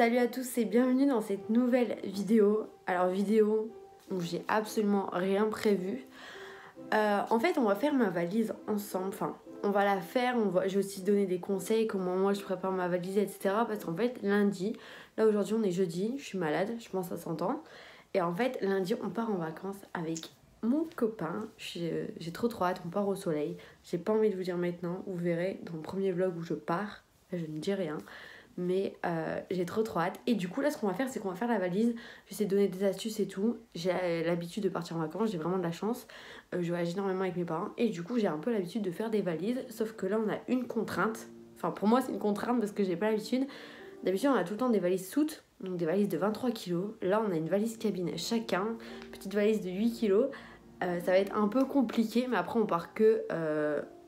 Salut à tous et bienvenue dans cette nouvelle vidéo. Alors vidéo où j'ai absolument rien prévu. En fait on va faire ma valise ensemble, enfin on va la faire, j'ai aussi donné des conseils, comment moi je prépare ma valise etc. Parce qu'en fait lundi, là aujourd'hui on est jeudi, je suis malade, je pense que ça s'entend. Et en fait lundi on part en vacances avec mon copain, j'ai trop hâte, on part au soleil. J'ai pas envie de vous dire maintenant, vous verrez dans le premier vlog où je pars, je ne dis rien. Mais j'ai trop hâte. Et du coup là ce qu'on va faire c'est qu'on va faire la valise. Je vais essayer de donner des astuces et tout. J'ai l'habitude de partir en vacances, j'ai vraiment de la chance. Je voyage énormément avec mes parents. Et du coup j'ai un peu l'habitude de faire des valises. Sauf que là on a une contrainte. Enfin pour moi c'est une contrainte parce que j'ai pas l'habitude. D'habitude on a tout le temps des valises soutes. Donc des valises de 23 kilos. Là on a une valise cabine chacun. Petite valise de 8 kilos. Ça va être un peu compliqué. Mais après on part que...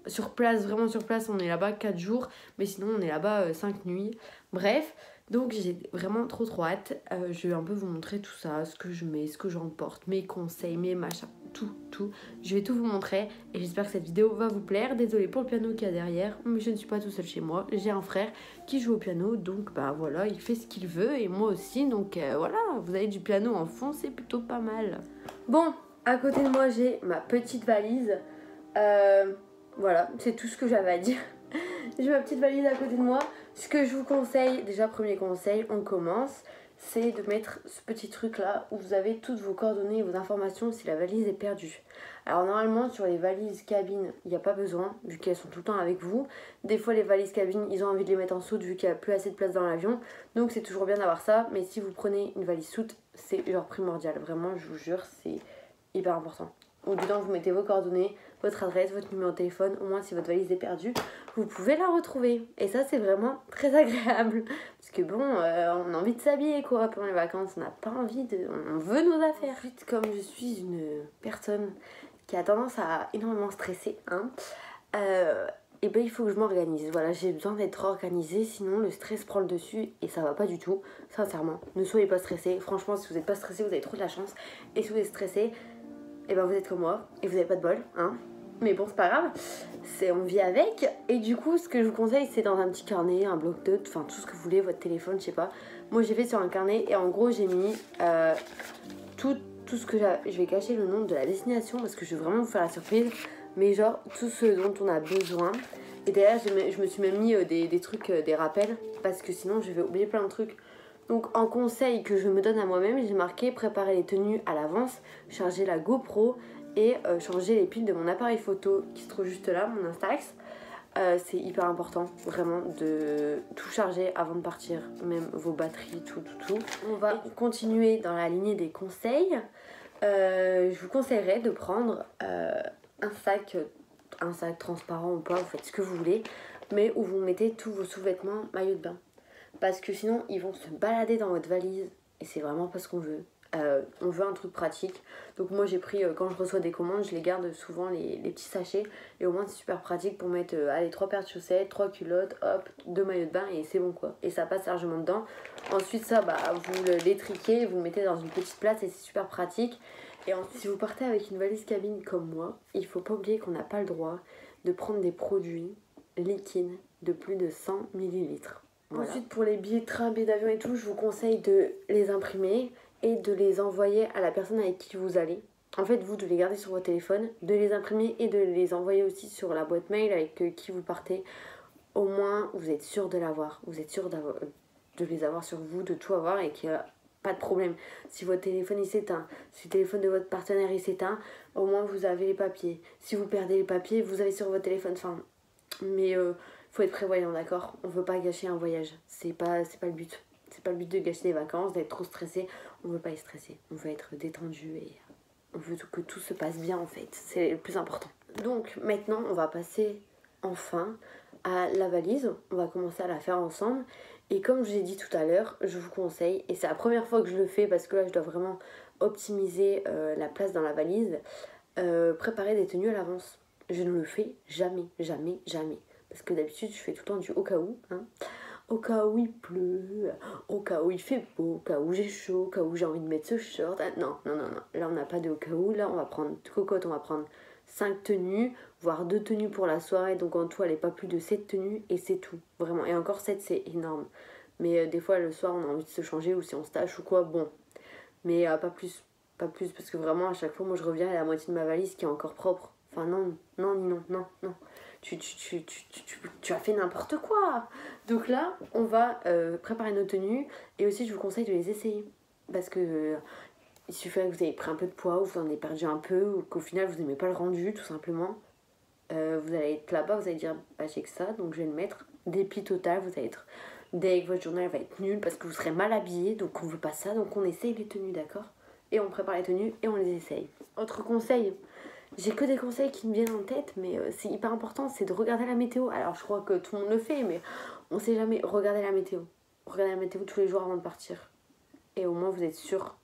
sur place, vraiment sur place, on est là-bas 4 jours, mais sinon on est là-bas 5 nuits. Bref, donc j'ai vraiment trop hâte. Je vais un peu vous montrer tout ça, ce que je mets, ce que j'emporte, mes conseils, mes machins, tout. Je vais tout vous montrer et j'espère que cette vidéo va vous plaire. Désolée pour le piano qu'il y a derrière, mais je ne suis pas tout seul chez moi. J'ai un frère qui joue au piano, donc bah voilà, il fait ce qu'il veut et moi aussi. Donc voilà, vous avez du piano en fond, c'est plutôt pas mal. Bon, à côté de moi j'ai ma petite valise. Voilà, c'est tout ce que j'avais à dire. J'ai ma petite valise à côté de moi. Ce que je vous conseille, déjà premier conseil, on commence, c'est de mettre ce petit truc là où vous avez toutes vos coordonnées et vos informations si la valise est perdue. Alors normalement sur les valises cabines, il n'y a pas besoin vu qu'elles sont tout le temps avec vous. Des fois les valises cabines, ils ont envie de les mettre en soute vu qu'il n'y a plus assez de place dans l'avion. Donc c'est toujours bien d'avoir ça, mais si vous prenez une valise soute, c'est genre primordial. Vraiment, je vous jure, c'est hyper important. Ou dedans vous mettez vos coordonnées, votre adresse, votre numéro de téléphone. Au moins si votre valise est perdue, vous pouvez la retrouver. Et ça c'est vraiment très agréable. Parce que bon, on a envie de s'habiller quoi pendant les vacances. On n'a pas envie de... On veut nos affaires. Ensuite, comme je suis une personne qui a tendance à énormément stresser, et ben il faut que je m'organise. Voilà, j'ai besoin d'être organisée, sinon le stress prend le dessus et ça va pas du tout. Sincèrement, ne soyez pas stressés. Franchement, si vous n'êtes pas stressé, vous avez trop de la chance. Et si vous êtes stressé, et ben vous êtes comme moi et vous n'avez pas de bol, hein. Mais bon, c'est pas grave, on vit avec. Et du coup, ce que je vous conseille, c'est dans un petit carnet, un bloc-notes, enfin tout ce que vous voulez, votre téléphone, je sais pas. Moi, j'ai fait sur un carnet et en gros, j'ai mis tout ce que j'ai. Je vais cacher le nom de la destination parce que je veux vraiment vous faire la surprise. Mais genre, tout ce dont on a besoin. Et derrière, je me suis même mis des trucs, des rappels, parce que sinon, je vais oublier plein de trucs. Donc en conseil que je me donne à moi-même, j'ai marqué préparer les tenues à l'avance, charger la GoPro et changer les piles de mon appareil photo qui se trouve juste là, mon Instax. C'est hyper important vraiment de tout charger avant de partir, même vos batteries, tout. On va continuer dans la lignée des conseils. Je vous conseillerais de prendre un sac transparent ou pas, vous faites ce que vous voulez, mais où vous mettez tous vos sous-vêtements, maillots de bain. Parce que sinon ils vont se balader dans votre valise et c'est vraiment pas ce qu'on veut. On veut un truc pratique. Donc moi j'ai pris, quand je reçois des commandes, je les garde souvent les petits sachets. Et au moins c'est super pratique pour mettre 3 paires de chaussettes, 3 culottes, hop, 2 maillots de bain et c'est bon quoi. Et ça passe largement dedans. Ensuite ça, vous l'étriquez, vous le mettez dans une petite place et c'est super pratique. Et ensuite si vous partez avec une valise cabine comme moi, il faut pas oublier qu'on n'a pas le droit de prendre des produits liquides de plus de 100 millilitres. Voilà. Ensuite pour les billets de train, billets d'avion et tout, je vous conseille de les imprimer et de les envoyer à la personne avec qui vous allez. En fait, vous de les garder sur votre téléphone, de les imprimer et de les envoyer aussi sur la boîte mail avec qui vous partez. Au moins, vous êtes sûr de l'avoir. Vous êtes sûr de les avoir sur vous, de tout avoir et qu'il n'y a pas de problème. Si votre téléphone il s'éteint, si le téléphone de votre partenaire il s'éteint, au moins vous avez les papiers. Si vous perdez les papiers, vous avez sur votre téléphone. Enfin, mais faut être prévoyant, d'accord. On veut pas gâcher un voyage. C'est pas le but. C'est pas le but de gâcher des vacances, d'être trop stressé. On veut pas être stressé. On veut être détendu et on veut que tout se passe bien en fait. C'est le plus important. Donc maintenant, on va passer enfin à la valise. On va commencer à la faire ensemble. Et comme je vous ai dit tout à l'heure, je vous conseille, et c'est la première fois que je le fais parce que là, je dois vraiment optimiser la place dans la valise, préparer des tenues à l'avance. Je ne le fais jamais. Parce que d'habitude, je fais tout le temps du au cas où. Hein. Au cas où il pleut, au cas où il fait beau, au cas où j'ai chaud, au cas où j'ai envie de mettre ce short. Ah, non. Là, on n'a pas de au cas où. Là, on va prendre cocotte, on va prendre 5 tenues, voire 2 tenues pour la soirée. Donc en tout, elle n'est pas plus de 7 tenues et c'est tout. Vraiment. Et encore 7, c'est énorme. Mais des fois, le soir, on a envie de se changer ou si on se tâche ou quoi, bon. Mais pas plus. Pas plus, parce que vraiment, à chaque fois, moi, je reviens à la moitié de ma valise qui est encore propre. Enfin, non, non, non, non, non. Tu as fait n'importe quoi. Donc là, on va préparer nos tenues. Et aussi, je vous conseille de les essayer. Parce que il suffit que vous ayez pris un peu de poids, ou vous en avez perdu un peu, ou qu'au final, vous n'aimez pas le rendu, tout simplement. Vous allez être là-bas, vous allez dire, bah, j'ai que ça, donc je vais le mettre. Dépli total, vous allez être dès que votre journée va être nulle parce que vous serez mal habillé, donc on veut pas ça, donc on essaye les tenues, d'accord? Et on prépare les tenues et on les essaye. Autre conseil, j'ai que des conseils qui me viennent en tête, mais c'est hyper important, c'est de regarder la météo. Alors je crois que tout le monde le fait, mais on sait jamais. Regardez la météo. Regardez la météo tous les jours avant de partir. Et au moins vous êtes sûr.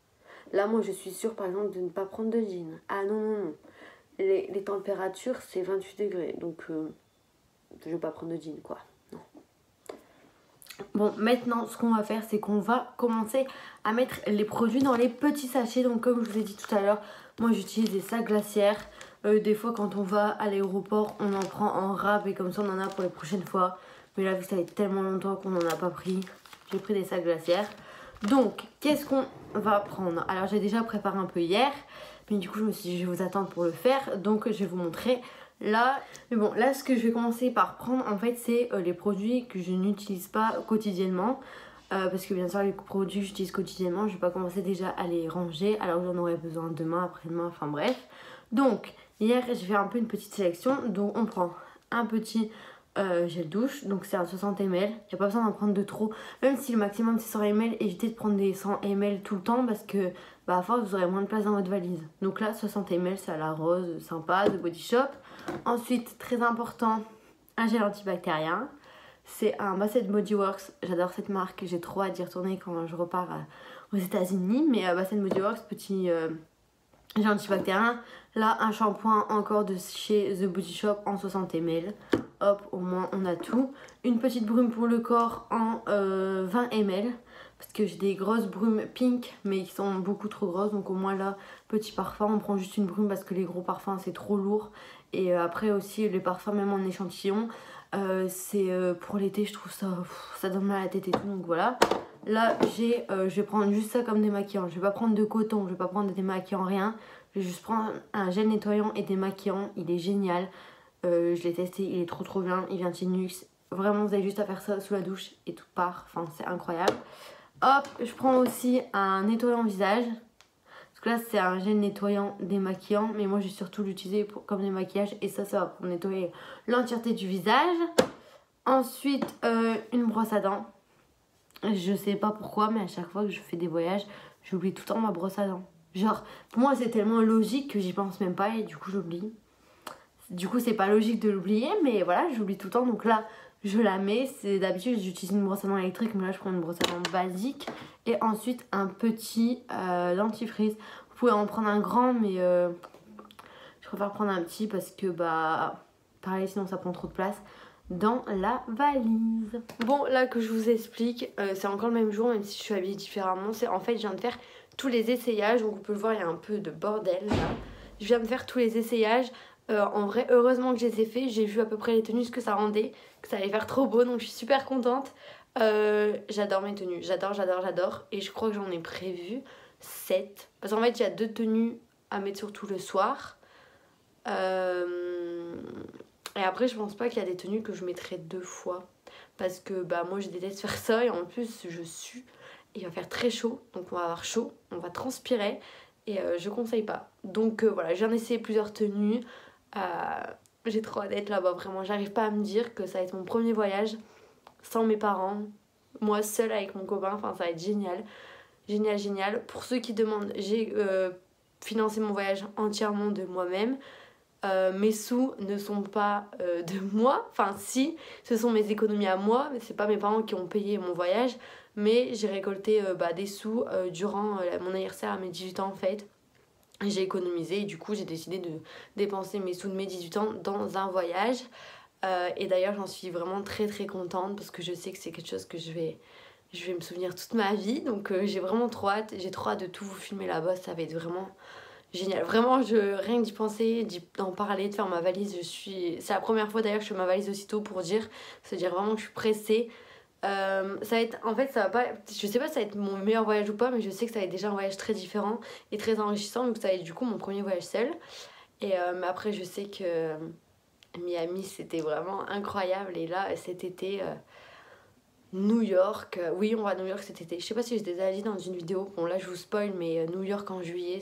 Là, moi, je suis sûre, par exemple, de ne pas prendre de jean. Ah non, non, non. Les températures, c'est 28 degrés, donc je vais pas prendre de jean, quoi. Non. Bon, maintenant, ce qu'on va faire, c'est qu'on va commencer à mettre les produits dans les petits sachets. Donc, comme je vous ai dit tout à l'heure, moi, j'utilise des sacs glaciaires. Des fois, quand on va à l'aéroport, on en prend en rab et comme ça, on en a pour les prochaines fois. Mais là, vu que ça fait tellement longtemps qu'on n'en a pas pris, j'ai pris des sacs glaciaires. Donc, qu'est-ce qu'on va prendre? Alors, j'ai déjà préparé un peu hier, mais du coup, je me suis dit, je vais vous attendre pour le faire. Donc, je vais vous montrer là. Mais bon, là, ce que je vais commencer par prendre, en fait, c'est les produits que je n'utilise pas quotidiennement. Parce que bien sûr, les produits que j'utilise quotidiennement, je vais pas commencer déjà à les ranger, alors que j'en aurai besoin demain, après-demain, enfin bref. Donc, hier, j'ai fait un peu une petite sélection. Donc, on prend un petit gel douche, donc c'est un 60 ml. Il n'y a pas besoin d'en prendre de trop, même si le maximum c'est 100 ml. Évitez de prendre des 100 ml tout le temps parce que bah, à force vous aurez moins de place dans votre valise. Donc là 60 ml, c'est à la rose, sympa, de Body Shop. Ensuite, très important, un gel antibactérien. C'est un basset de Bodyworks. J'adore cette marque, j'ai trop hâte d'y retourner quand je repars aux États-Unis. Mais basset de Bodyworks, petit gel antibactérien. Là, un shampoing encore de chez The Body Shop en 60 ml. Hop, au moins on a tout. Une petite brume pour le corps en 20 ml. Parce que j'ai des grosses brumes pink, mais qui sont beaucoup trop grosses. Donc au moins là, petit parfum, on prend juste une brume parce que les gros parfums c'est trop lourd. Et après aussi les parfums même en échantillon, c'est pour l'été, je trouve ça donne mal à la tête et tout. Donc voilà. Là, je vais prendre juste ça comme démaquillant. Je vais pas prendre de coton, je vais pas prendre de démaquillant, rien. Je vais juste prendre un gel nettoyant et démaquillant. Il est génial. Je l'ai testé, il est trop bien. Il vient de chez Nuxe. Vraiment, vous avez juste à faire ça sous la douche et tout part. Enfin, c'est incroyable. Hop, je prends aussi un nettoyant visage. Parce que là, c'est un gel nettoyant démaquillant. Mais moi, je vais surtout l'utiliser comme démaquillage. Et ça va pour nettoyer l'entièreté du visage. Ensuite, une brosse à dents. Je sais pas pourquoi, mais à chaque fois que je fais des voyages, j'oublie tout le temps ma brosse à dents. Genre, pour moi, c'est tellement logique que j'y pense même pas et du coup, j'oublie. Du coup, c'est pas logique de l'oublier, mais voilà, j'oublie tout le temps. Donc là, je la mets. D'habitude, j'utilise une brosse à dents électrique, mais là, je prends une brosse à dents basique. Et ensuite, un petit dentifrice. Vous pouvez en prendre un grand, mais je préfère prendre un petit parce que, bah, pareil, sinon ça prend trop de place dans la valise. Bon, là que je vous explique, c'est encore le même jour, même si je suis habillée différemment. C'est en fait, je viens de faire tous les essayages, donc on peut le voir, il y a un peu de bordel là. Je viens de faire tous les essayages. En vrai, heureusement que je les ai fait. J'ai vu à peu près les tenues, ce que ça rendait, que ça allait faire trop beau, donc je suis super contente. J'adore mes tenues, j'adore. Et je crois que j'en ai prévu 7. Parce qu'en fait, il y a 2 tenues à mettre surtout le soir. Et après, je pense pas qu'il y a des tenues que je mettrai 2 fois. Parce que bah, moi, je déteste faire ça. Et en plus, je sue. Il va faire très chaud. Donc, on va avoir chaud. On va transpirer. Et je conseille pas. Donc, voilà, je viens d'essayer plusieurs tenues. J'ai trop hâte d'être là-bas. Vraiment, j'arrive pas à me dire que ça va être mon premier voyage sans mes parents. Moi, seule avec mon copain. Enfin, ça va être génial. Génial. Pour ceux qui demandent, j'ai financé mon voyage entièrement de moi-même. Mes sous ne sont pas de moi, enfin si, ce sont mes économies à moi, mais c'est pas mes parents qui ont payé mon voyage, mais j'ai récolté des sous durant mon anniversaire à mes 18 ans en fait. J'ai économisé et du coup j'ai décidé de dépenser mes sous de mes 18 ans dans un voyage. Et d'ailleurs j'en suis vraiment très contente parce que je sais que c'est quelque chose que je vais me souvenir toute ma vie. Donc j'ai vraiment trop hâte, j'ai trop hâte de tout vous filmer là-bas, ça va être vraiment génial. Vraiment, rien que d'y penser, d'en parler, de faire ma valise, c'est la première fois d'ailleurs que je fais ma valise aussitôt pour dire, c'est-à-dire vraiment que je suis pressée. Ça va être, en fait, ça va pas, je sais pas si ça va être mon meilleur voyage ou pas, mais je sais que ça va être déjà un voyage très différent et très enrichissant, donc ça va être du coup mon premier voyage seul. Et mais après, je sais que Miami c'était vraiment incroyable, et là cet été, New York, oui, on va à New York cet été. Je sais pas si j'ai déjà dit dans une vidéo, bon là je vous spoil, mais New York en juillet,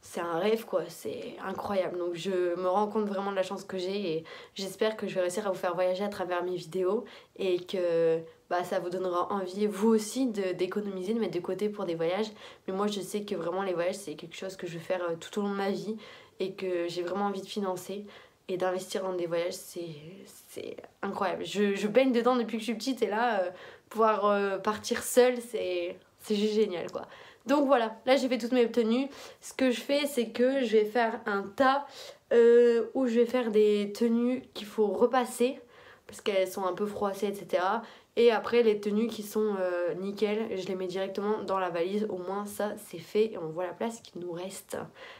c'est un rêve quoi, c'est incroyable. Donc je me rends compte vraiment de la chance que j'ai, et j'espère que je vais réussir à vous faire voyager à travers mes vidéos, et que bah, ça vous donnera envie vous aussi d'économiser, de mettre de côté pour des voyages. Mais moi je sais que vraiment les voyages c'est quelque chose que je vais faire tout au long de ma vie, et que j'ai vraiment envie de financer. Et d'investir dans des voyages, c'est incroyable. Je baigne dedans depuis que je suis petite, et là, pouvoir partir seule, c'est juste génial quoi. Donc voilà, là j'ai fait toutes mes tenues. Ce que je fais, c'est que je vais faire un tas où je vais faire des tenues qu'il faut repasser parce qu'elles sont un peu froissées, etc. Et après, les tenues qui sont nickel, je les mets directement dans la valise. Au moins, ça c'est fait et on voit la place qui nous reste.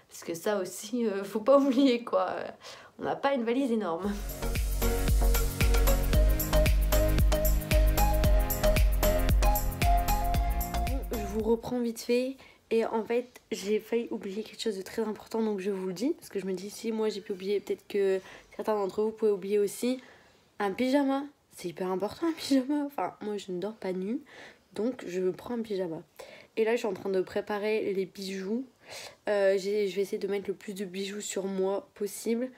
Parce que ça aussi, faut pas oublier quoi. On n'a pas une valise énorme. Je vous reprends vite fait. Et en fait, j'ai failli oublier quelque chose de très important, donc je vous le dis. Parce que je me dis, si moi j'ai pu oublier, peut-être que certains d'entre vous pouvez oublier aussi. Un pyjama, c'est hyper important un pyjama. Enfin, moi je ne dors pas nue, donc je prends un pyjama. Et là, je suis en train de préparer les bijoux. Je vais essayer de mettre le plus de bijoux sur moi possible.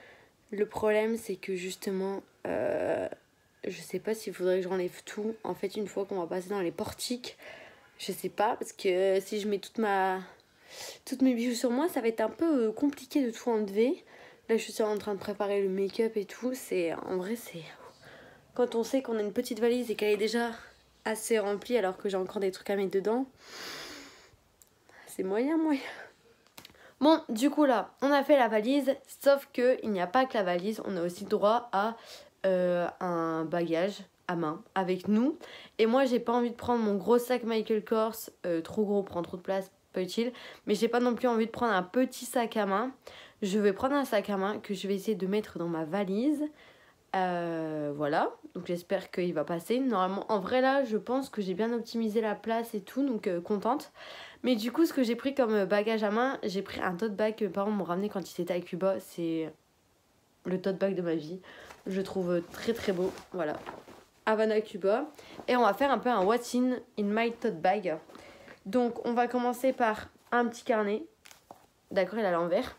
Le problème, c'est que justement, je sais pas s'il faudrait que j'enlève tout. En fait, une fois qu'on va passer dans les portiques, je sais pas, parce que si je mets toutes mes bijoux sur moi, ça va être un peu compliqué de tout enlever. Là, je suis en train de préparer le make-up et tout. En vrai, c'est... Quand on sait qu'on a une petite valise et qu'elle est déjà assez remplie alors que j'ai encore des trucs à mettre dedans, c'est moyen. Bon, du coup là, on a fait la valise, sauf que il n'y a pas que la valise, on a aussi droit à un bagage à main avec nous. Et moi, j'ai pas envie de prendre mon gros sac Michael Kors, trop gros, prend trop de place, pas utile. Mais j'ai pas non plus envie de prendre un petit sac à main. Je vais prendre un sac à main que je vais essayer de mettre dans ma valise. Voilà, donc j'espère qu'il va passer. Normalement, en vrai là, je pense que j'ai bien optimisé la place et tout, donc contente. Mais du coup, ce que j'ai pris comme bagage à main, j'ai pris un tote bag que mes parents m'ont ramené quand ils étaient à Cuba. C'est le tote bag de ma vie. Je le trouve très très beau, voilà. Havana, Cuba. Et on va faire un peu un what's in my tote bag. Donc on va commencer par un petit carnet. D'accord, il est à l'envers.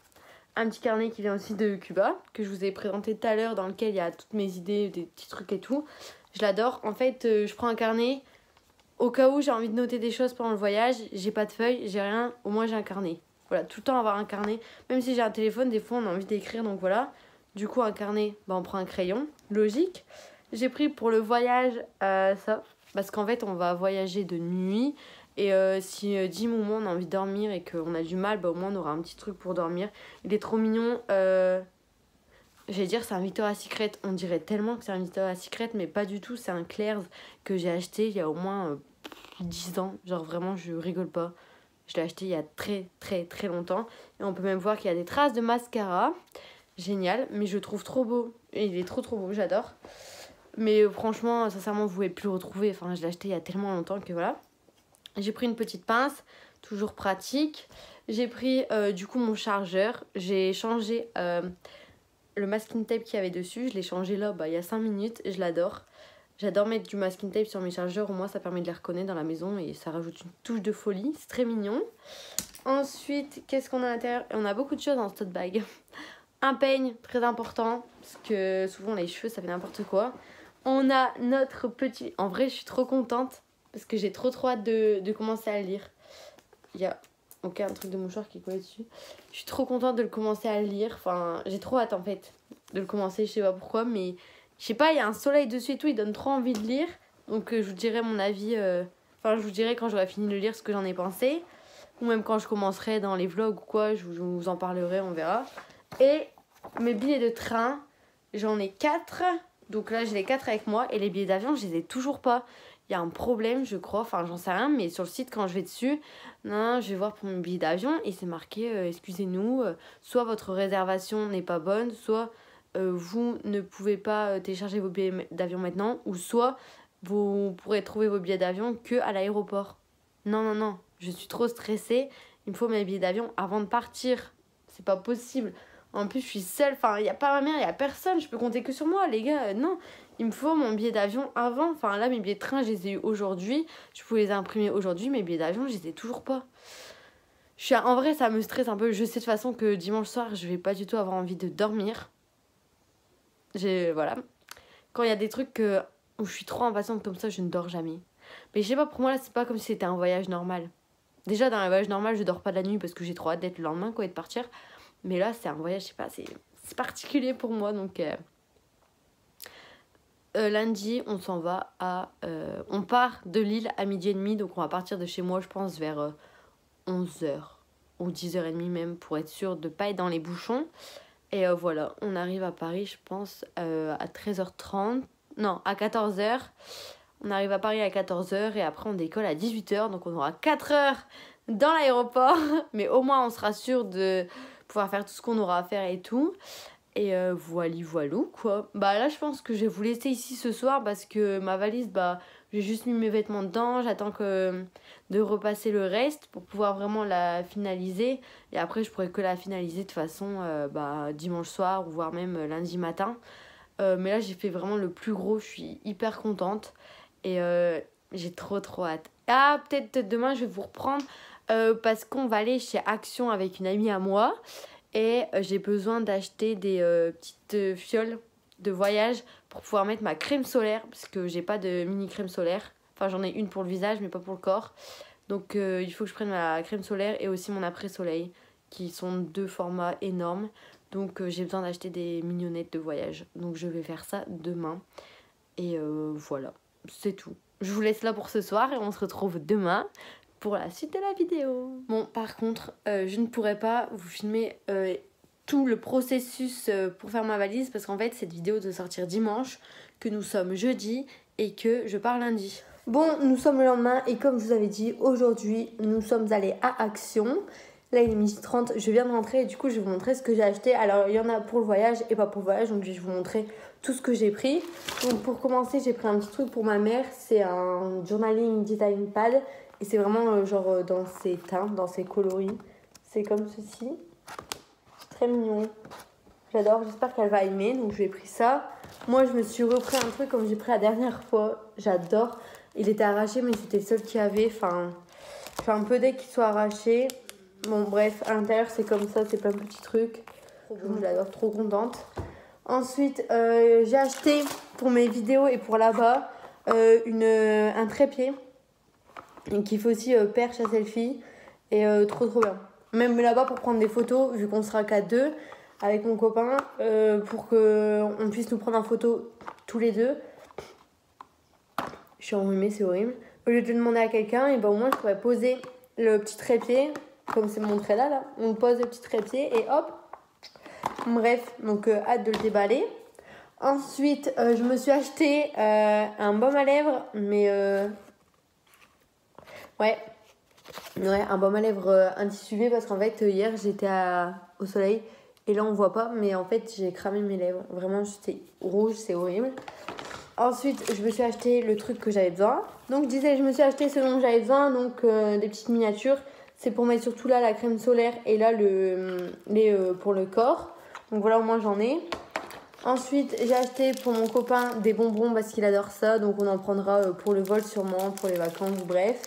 Un petit carnet qui vient aussi de Cuba, que je vous ai présenté tout à l'heure, dans lequel il y a toutes mes idées, des petits trucs et tout. Je l'adore. En fait, je prends un carnet au cas où j'ai envie de noter des choses pendant le voyage. J'ai pas de feuilles, j'ai rien, au moins j'ai un carnet. Voilà, tout le temps avoir un carnet. Même si j'ai un téléphone, des fois on a envie d'écrire, donc voilà. Du coup, un carnet, bah, on prend un crayon, logique. J'ai pris pour le voyage ça, parce qu'en fait, on va voyager de nuit. Et si 10 moments on a envie de dormir et qu'on a du mal, bah, au moins on aura un petit truc pour dormir. Il est trop mignon. J'allais dire c'est un Victoria's Secret. On dirait tellement que c'est un Victoria's Secret, mais pas du tout. C'est un Claire's que j'ai acheté il y a au moins 10 ans. Genre vraiment, je rigole pas. Je l'ai acheté il y a très très très longtemps. Et on peut même voir qu'il y a des traces de mascara. Génial, mais je le trouve trop beau. Et il est trop trop beau, j'adore. Mais franchement, sincèrement, vous pouvez plus le retrouver. Enfin, je l'ai acheté il y a tellement longtemps que voilà. J'ai pris une petite pince, toujours pratique. J'ai pris du coup mon chargeur. J'ai changé le masking tape qu'il y avait dessus. Je l'ai changé là il y a 5 minutes. Je l'adore. J'adore mettre du masking tape sur mes chargeurs. Au moins ça permet de les reconnaître dans la maison et ça rajoute une touche de folie. C'est très mignon. Ensuite, qu'est-ce qu'on a à l'intérieur? On a beaucoup de choses dans ce tote bag. Un peigne, très important. Parce que souvent les cheveux ça fait n'importe quoi. On a notre petit... En vrai, je suis trop contente. Parce que j'ai trop hâte de commencer à le lire. Il y a un truc de mouchoir qui est collé dessus. Je suis trop contente de le commencer à le lire. Enfin, j'ai trop hâte en fait de le commencer. Je sais pas pourquoi, mais je sais pas, il y a un soleil dessus et tout. Il donne trop envie de lire. Donc je vous dirai mon avis. Enfin, je vous dirai quand j'aurai fini de le lire ce que j'en ai pensé. Ou même quand je commencerai dans les vlogs ou quoi. Je vous en parlerai, on verra. Et mes billets de train, j'en ai 4. Donc là, j'ai les 4 avec moi. Et les billets d'avion, je les ai toujours pas. Il y a un problème, je crois, enfin j'en sais rien, mais sur le site quand je vais dessus, non, je vais voir pour mon billet d'avion et c'est marqué excusez-nous, soit votre réservation n'est pas bonne, soit vous ne pouvez pas télécharger vos billets d'avion maintenant, ou soit vous pourrez trouver vos billets d'avion que à l'aéroport. Non, non, non, je suis trop stressée. Il me faut mes billets d'avion avant de partir. C'est pas possible. En plus, je suis seule. Enfin, il n'y a pas ma mère, il n'y a personne. Je peux compter que sur moi, les gars. Non, il me faut mon billet d'avion avant. Enfin, là, mes billets de train, je les ai eu aujourd'hui. Je pouvais les imprimer aujourd'hui. Mes billets d'avion, je les ai toujours pas. En vrai, ça me stresse un peu. Je sais de toute façon que dimanche soir, je vais pas du tout avoir envie de dormir. Voilà. Quand il y a des trucs où je suis trop impatiente comme ça, je ne dors jamais. Mais je sais pas, pour moi, là, c'est pas comme si c'était un voyage normal. Déjà, dans un voyage normal, je dors pas de la nuit parce que j'ai trop hâte d'être le lendemain, quoi, et de partir. Mais là, c'est un voyage, je sais pas, c'est particulier pour moi. Donc, lundi, on s'en va on part de Lille à 12h30. Donc, on va partir de chez moi, je pense, vers 11h ou 10h30 même, pour être sûr de pas être dans les bouchons. Et voilà, on arrive à Paris, je pense, à 13h30. Non, à 14h. On arrive à Paris à 14h et après on décolle à 18h. Donc on aura 4 heures dans l'aéroport. Mais au moins on sera sûr de pouvoir faire tout ce qu'on aura à faire et tout. Et voilou quoi. Bah là je pense que je vais vous laisser ici ce soir parce que ma valise, bah j'ai juste mis mes vêtements dedans. J'attends de repasser le reste pour pouvoir vraiment la finaliser. Et après je pourrais que la finaliser de toute façon dimanche soir ou voire même lundi matin. Mais là j'ai fait vraiment le plus gros. Je suis hyper contente. Et j'ai trop hâte. Ah, peut-être demain je vais vous reprendre parce qu'on va aller chez Action avec une amie à moi. Et j'ai besoin d'acheter des petites fioles de voyage pour pouvoir mettre ma crème solaire. Parce que j'ai pas de mini crème solaire. Enfin, j'en ai une pour le visage, mais pas pour le corps. Donc, il faut que je prenne ma crème solaire et aussi mon après-soleil, qui sont 2 formats énormes. Donc, j'ai besoin d'acheter des mignonnettes de voyage. Donc, je vais faire ça demain. Et voilà, c'est tout. Je vous laisse là pour ce soir et on se retrouve demain pour la suite de la vidéo. Bon, par contre, je ne pourrais pas vous filmer tout le processus pour faire ma valise parce qu'en fait, cette vidéo doit sortir dimanche, que nous sommes jeudi et que je pars lundi. Bon, nous sommes le lendemain et comme je vous avais dit, aujourd'hui, nous sommes allés à Action. Là, il est 12h30, je viens de rentrer et du coup, je vais vous montrer ce que j'ai acheté. Alors, il y en a pour le voyage et pas pour le voyage, donc je vais vous montrer tout ce que j'ai pris. Donc, pour commencer, j'ai pris un petit truc pour ma mère. C'est un journaling design pad et c'est vraiment genre dans ses teintes, dans ses coloris. C'est comme ceci. C'est très mignon. J'adore, j'espère qu'elle va aimer. Donc, je lui ai pris ça. Moi, je me suis repris un truc comme j'ai pris la dernière fois. J'adore. Il était arraché, mais c'était le seul qu'il y avait. Enfin, je suis un peu dès qu'il soit arraché. Bon bref, à l'intérieur c'est comme ça, c'est plein de petits trucs. Je l'adore, trop contente. Ensuite, j'ai acheté pour mes vidéos et pour là-bas un trépied qui fait aussi perche à selfie. Et trop bien. Même là-bas pour prendre des photos, vu qu'on sera qu'à 2 avec mon copain, pour qu'on puisse nous prendre en photo tous les deux. Je suis enrhumée, c'est horrible. Au lieu de demander à quelqu'un, et ben au moins je pourrais poser le petit trépied. Comme c'est montré là, on pose le petit trépied et hop. Bref, donc hâte de le déballer. Ensuite, je me suis acheté un baume à lèvres, mais ouais, un baume à lèvres anti-UV parce qu'en fait hier j'étais au soleil et là on voit pas, mais en fait j'ai cramé mes lèvres. Vraiment, j'étais rouge, c'est horrible. Ensuite, je me suis acheté le truc que j'avais besoin. Donc je disais, je me suis acheté ce dont j'avais besoin, donc des petites miniatures. C'est pour mettre surtout là la crème solaire et là pour le corps. Donc voilà, au moins j'en ai. Ensuite, j'ai acheté pour mon copain des bonbons parce qu'il adore ça. Donc on en prendra pour le vol sûrement, pour les vacances, bref.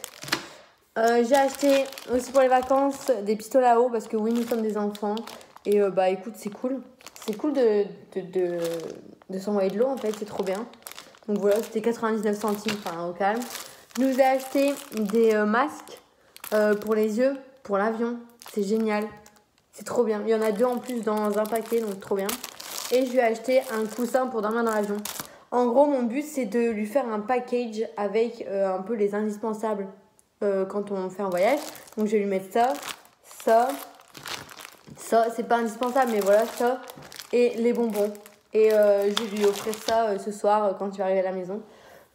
J'ai acheté aussi pour les vacances des pistolets à eau parce que oui, nous sommes des enfants. Et écoute, c'est cool. C'est cool de s'envoyer de l'eau en fait, c'est trop bien. Donc voilà, c'était 99 centimes, enfin au calme. Je nous ai acheté des masques. Pour les yeux, pour l'avion, c'est génial, c'est trop bien. Il y en a 2 en plus dans un paquet, donc trop bien. Et je lui ai acheté un coussin pour dormir dans l'avion. En gros, mon but c'est de lui faire un package avec un peu les indispensables quand on fait un voyage. Donc je vais lui mettre ça, c'est pas indispensable, mais voilà, ça, et les bonbons. Et je vais lui offrir ça ce soir quand il va arriver à la maison.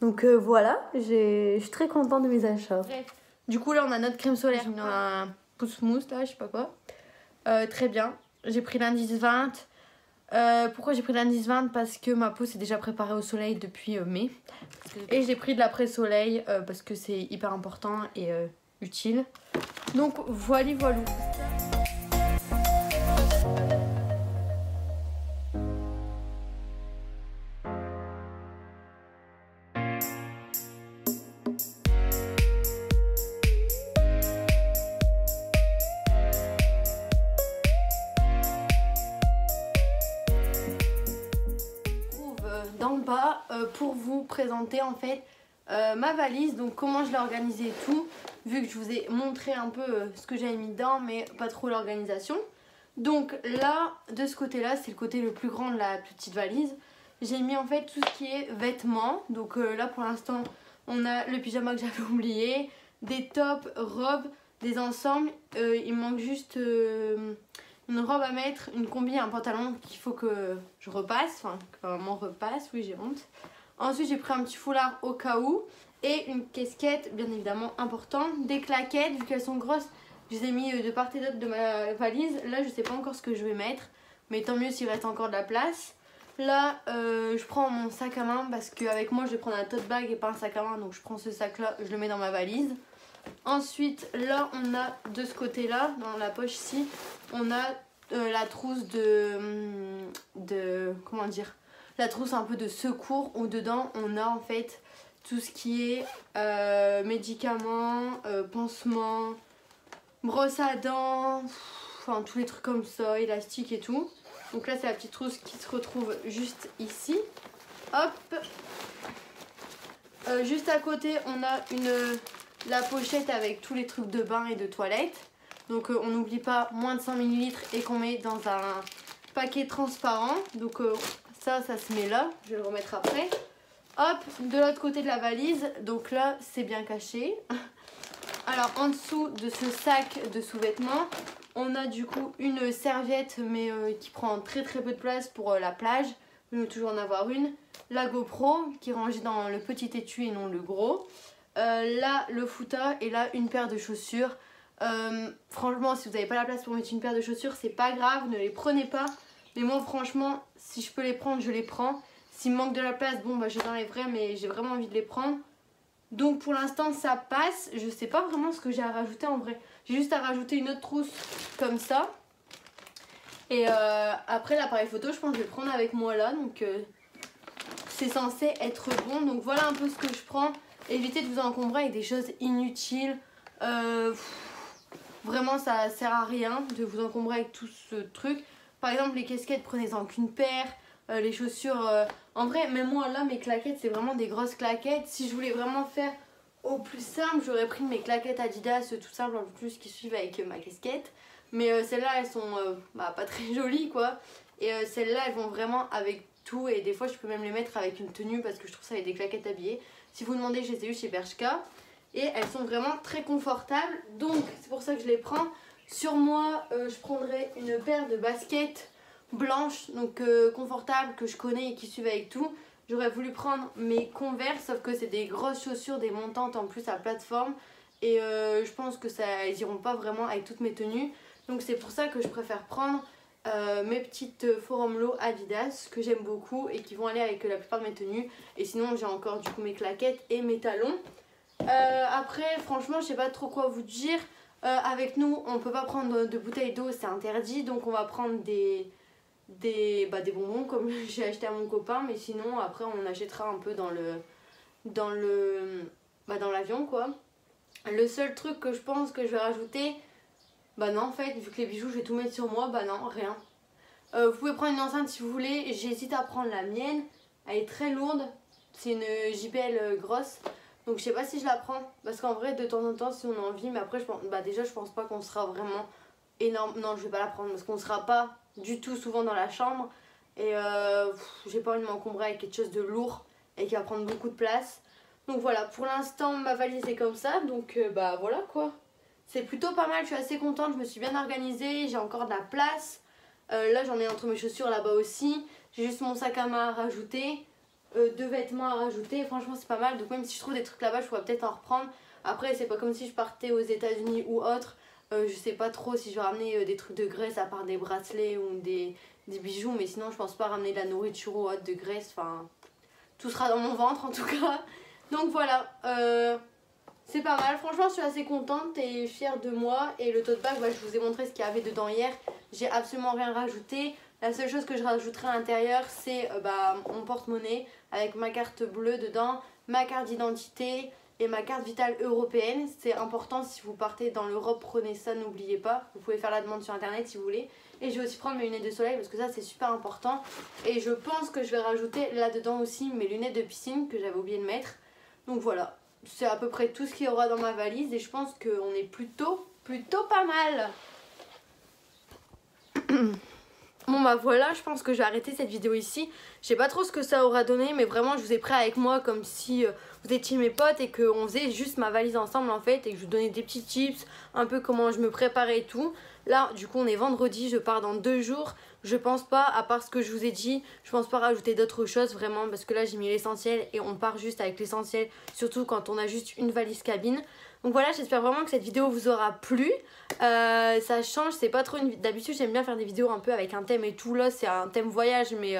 Donc voilà, je suis très contente de mes achats. Bref. Du coup, là, on a notre crème solaire, on a un pouce mousse, là, je sais pas quoi. Très bien. J'ai pris l'indice 20. Pourquoi j'ai pris de l'indice 20? Parce que ma peau s'est déjà préparée au soleil depuis mai. Et j'ai pris de l'après-soleil parce que c'est hyper important et utile. Donc voilà, voilà. D'en bas pour vous présenter en fait ma valise, donc comment je l'ai organisée et tout, vu que je vous ai montré un peu ce que j'avais mis dedans mais pas trop l'organisation. Donc là, de ce côté là, c'est le côté le plus grand de la petite valise. J'ai mis en fait tout ce qui est vêtements, donc là pour l'instant on a le pyjama que j'avais oublié, des tops, robes, des ensembles, il me manque juste une robe à mettre, une combi, un pantalon qu'il faut que je repasse, enfin que maman repasse, oui j'ai honte. Ensuite j'ai pris un petit foulard au cas où et une casquette bien évidemment importante, des claquettes vu qu'elles sont grosses, je les ai mis de part et d'autre de ma valise. Là je sais pas encore ce que je vais mettre, mais tant mieux s'il reste encore de la place. Là je prends mon sac à main parce qu'avec moi je vais prendre un tote bag et pas un sac à main, donc je prends ce sac là, je le mets dans ma valise. Ensuite là on a de ce côté là, dans la poche ici, on a la trousse comment dire, la trousse un peu de secours où dedans on a en fait tout ce qui est médicaments, pansements, brosse à dents, enfin tous les trucs comme ça, élastiques et tout. Donc là c'est la petite trousse qui se retrouve juste ici. Hop. Juste à côté on a la pochette avec tous les trucs de bain et de toilette. Donc on n'oublie pas moins de 100 ml et qu'on met dans un paquet transparent. Donc ça se met là, je vais le remettre après. Hop, de l'autre côté de la valise, donc là c'est bien caché. Alors en dessous de ce sac de sous-vêtements, on a du coup une serviette mais qui prend très peu de place pour la plage. Il faut toujours en avoir une. La GoPro qui est rangée dans le petit étui et non le gros. Là le fouta et là une paire de chaussures. Franchement si vous n'avez pas la place pour mettre une paire de chaussures c'est pas grave, ne les prenez pas. Mais moi franchement si je peux les prendre je les prends. S'il me manque de la place bon bah je les enlèverai, mais j'ai vraiment envie de les prendre. Donc pour l'instant ça passe. Je sais pas vraiment ce que j'ai à rajouter en vrai. J'ai juste à rajouter une autre trousse comme ça. Et après l'appareil photo je pense que je vais le prendre avec moi là. Donc c'est censé être bon. Donc voilà un peu ce que je prends. Évitez de vous encombrer avec des choses inutiles. Vraiment ça sert à rien de vous encombrer avec tout ce truc. Par exemple les casquettes prenez-en qu'une paire. Les chaussures, en vrai même moi là mes claquettes c'est vraiment des grosses claquettes. Si je voulais vraiment faire au plus simple j'aurais pris mes claquettes Adidas tout simple en plus qui suivent avec ma casquette. Mais celles-là elles sont pas très jolies quoi. Et celles-là elles vont vraiment avec tout. Et des fois je peux même les mettre avec une tenue parce que je trouve ça avec des claquettes habillées. Si vous demandez je les ai eues chez Bershka. Et elles sont vraiment très confortables. Donc c'est pour ça que je les prends. Sur moi je prendrai une paire de baskets blanches, donc confortables, que je connais et qui suivent avec tout. J'aurais voulu prendre mes Converse, sauf que c'est des grosses chaussures, des montantes en plus à plateforme. Et je pense que ça, ils iront pas vraiment avec toutes mes tenues. Donc c'est pour ça que je préfère prendre mes petites Forum Low Adidas que j'aime beaucoup et qui vont aller avec la plupart de mes tenues. Et sinon j'ai encore du coup mes claquettes et mes talons. Après franchement je sais pas trop quoi vous dire. Avec nous on peut pas prendre de bouteilles d'eau, c'est interdit. Donc on va prendre des bonbons comme j'ai acheté à mon copain. Mais sinon après on achètera un peu dans l'avion quoi. Le seul truc que je pense que je vais rajouter, non en fait vu que les bijoux je vais tout mettre sur moi, non rien. Vous pouvez prendre une enceinte si vous voulez. J'hésite à prendre la mienne, elle est très lourde. C'est une JBL grosse. Donc je sais pas si je la prends. Parce qu'en vrai de temps en temps si on a envie. Mais après je pense, déjà je pense pas qu'on sera vraiment énorme. Non je vais pas la prendre parce qu'on sera pas du tout souvent dans la chambre. Et j'ai pas envie de m'encombrer avec quelque chose de lourd et qui va prendre beaucoup de place. Donc voilà, pour l'instant ma valise est comme ça. Donc voilà quoi. C'est plutôt pas mal, je suis assez contente. Je me suis bien organisée, j'ai encore de la place. Là j'en ai entre mes chaussures là-bas aussi. J'ai juste mon sac à main à rajouter, 2 vêtements à rajouter. Franchement c'est pas mal. Donc même si je trouve des trucs là-bas je pourrais peut-être en reprendre. Après c'est pas comme si je partais aux États-Unis ou autre. Je sais pas trop si je vais ramener des trucs de graisse à part des bracelets ou des des bijoux, mais sinon je pense pas ramener de la nourriture ou autre, de graisse, enfin tout sera dans mon ventre en tout cas. Donc voilà, c'est pas mal, franchement je suis assez contente et fière de moi. Et le tote bag, je vous ai montré ce qu'il y avait dedans hier, j'ai absolument rien rajouté. La seule chose que je rajouterai à l'intérieur, c'est mon porte-monnaie avec ma carte bleue dedans, ma carte d'identité et ma carte vitale européenne. C'est important, si vous partez dans l'Europe, prenez ça, n'oubliez pas. Vous pouvez faire la demande sur internet si vous voulez. Et je vais aussi prendre mes lunettes de soleil parce que ça c'est super important. Et je pense que je vais rajouter là-dedans aussi mes lunettes de piscine que j'avais oublié de mettre. Donc voilà, c'est à peu près tout ce qu'il y aura dans ma valise et je pense qu'on est plutôt pas mal. Bon bah voilà, je pense que je vais arrêter cette vidéo ici. Je sais pas trop ce que ça aura donné, mais vraiment je vous ai pris avec moi comme si vous étiez mes potes et qu'on faisait juste ma valise ensemble en fait, et que je vous donnais des petits tips, un peu comment je me préparais et tout. Là du coup on est vendredi, je pars dans 2 jours. Je pense pas, à part ce que je vous ai dit, je pense pas rajouter d'autres choses vraiment, parce que là j'ai mis l'essentiel et on part juste avec l'essentiel, surtout quand on a juste une valise cabine. Donc voilà, j'espère vraiment que cette vidéo vous aura plu. Ça change, c'est pas trop une... D'habitude j'aime bien faire des vidéos un peu avec un thème et tout. Là c'est un thème voyage mais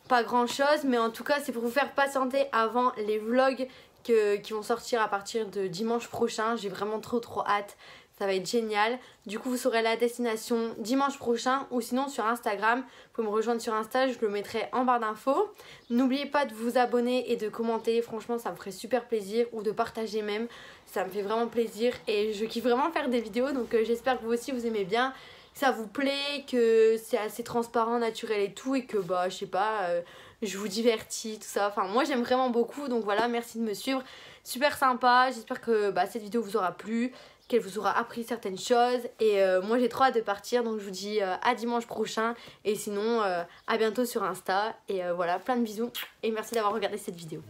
pas grand chose. Mais en tout cas c'est pour vous faire patienter avant les vlogs qui vont sortir à partir de dimanche prochain. J'ai vraiment trop hâte. Ça va être génial. Du coup vous saurez la destination dimanche prochain, ou sinon sur Instagram. Vous pouvez me rejoindre sur Insta, je le mettrai en barre d'infos. N'oubliez pas de vous abonner et de commenter, franchement ça me ferait super plaisir. Ou de partager même, ça me fait vraiment plaisir. Et je kiffe vraiment faire des vidéos, donc j'espère que vous aussi vous aimez bien, que ça vous plaît, que c'est assez transparent, naturel et tout. Et que je sais pas, je vous divertis, tout ça. Enfin moi j'aime vraiment beaucoup, donc voilà, merci de me suivre. Super sympa, j'espère que cette vidéo vous aura plu, qu'elle vous aura appris certaines choses. Et moi j'ai trop hâte de partir, donc je vous dis à dimanche prochain. Et sinon à bientôt sur Insta. Et voilà, plein de bisous et merci d'avoir regardé cette vidéo.